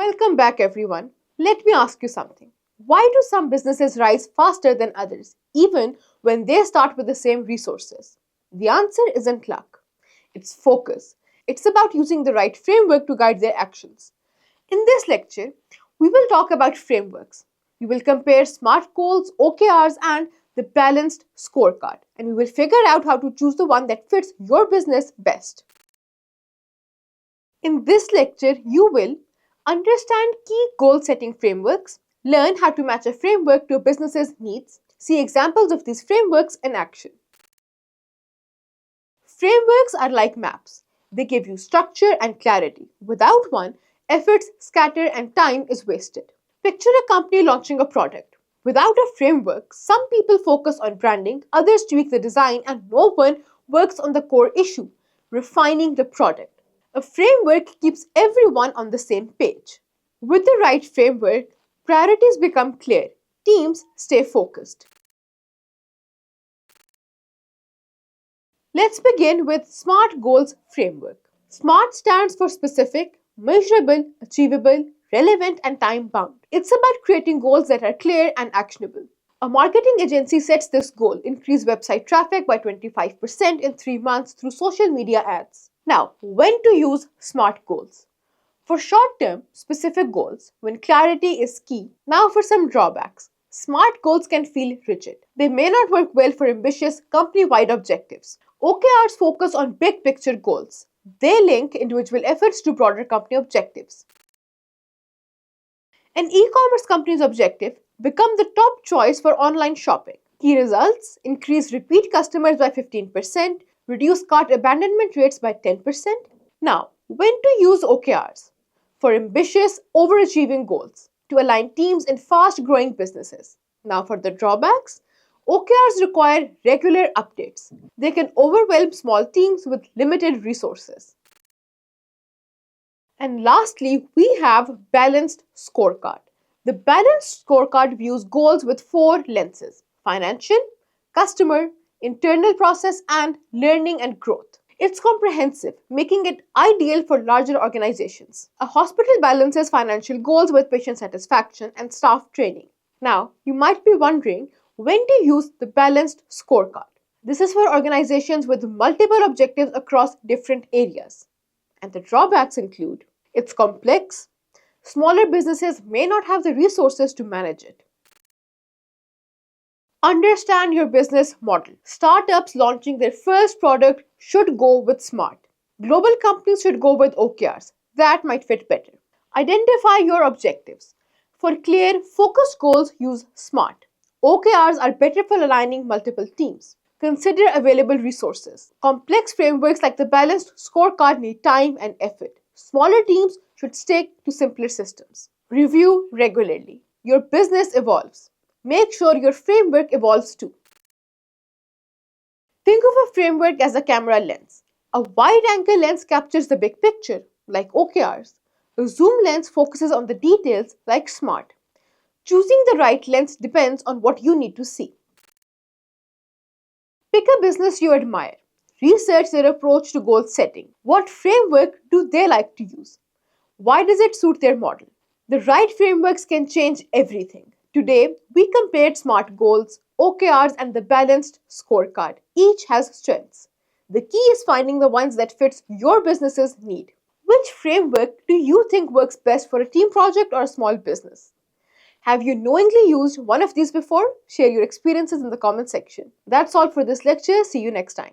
Welcome back, everyone. Let me ask you something. Why do some businesses rise faster than others, even when they start with the same resources? The answer isn't luck, it's focus. It's about using the right framework to guide their actions. In this lecture, we will talk about frameworks. We will compare SMART goals, OKRs, and the balanced scorecard, and we will figure out how to choose the one that fits your business best. In this lecture, you will understand key goal setting frameworks, learn how to match a framework to a business's needs, see examples of these frameworks in action. Frameworks are like maps. They give you structure and clarity. Without one, efforts scatter and time is wasted. Picture a company launching a product. Without a framework, some people focus on branding, others tweak the design, and no one works on the core issue, refining the product. A framework keeps everyone on the same page. With the right framework, priorities become clear, teams stay focused. Let's begin with SMART Goals Framework. SMART stands for specific, measurable, achievable, relevant, and time-bound. It's about creating goals that are clear and actionable. A marketing agency sets this goal: increase website traffic by 25% in 3 months through social media ads. Now, when to use SMART goals? For short-term, specific goals, when clarity is key. Now for some drawbacks. SMART goals can feel rigid. They may not work well for ambitious, company-wide objectives. OKRs focus on big-picture goals. They link individual efforts to broader company objectives. An e-commerce company's objective become the top choice for online shopping. Key results: increase repeat customers by 15%, reduce cart abandonment rates by 10%. Now, when to use OKRs? For ambitious, overachieving goals, to align teams in fast-growing businesses. Now for the drawbacks, OKRs require regular updates. They can overwhelm small teams with limited resources. And lastly, we have Balanced Scorecard. The Balanced Scorecard views goals with 4 lenses: financial, customer, internal process, and learning and growth. It's comprehensive, making it ideal for larger organizations. A hospital balances financial goals with patient satisfaction and staff training. Now, you might be wondering when to use the Balanced Scorecard. This is for organizations with multiple objectives across different areas. And the drawbacks include: it's complex, smaller businesses may not have the resources to manage it. Understand your business model. Startups launching their first product should go with SMART. Global companies should go with OKRs. That might fit better. Identify your objectives. For clear, focused goals, use SMART. OKRs are better for aligning multiple teams. Consider available resources. Complex frameworks like the Balanced Scorecard need time and effort. Smaller teams should stick to simpler systems. Review regularly. Your business evolves. Make sure your framework evolves too. Think of a framework as a camera lens. A wide-angle lens captures the big picture, like OKRs. A zoom lens focuses on the details, like SMART. Choosing the right lens depends on what you need to see. Pick a business you admire. Research their approach to goal setting. What framework do they like to use? Why does it suit their model? The right frameworks can change everything. Today, we compared SMART goals, OKRs, and the Balanced Scorecard. Each has strengths. The key is finding the ones that fits your business's need. Which framework do you think works best for a team project or a small business? Have you knowingly used one of these before? Share your experiences in the comment section. That's all for this lecture. See you next time.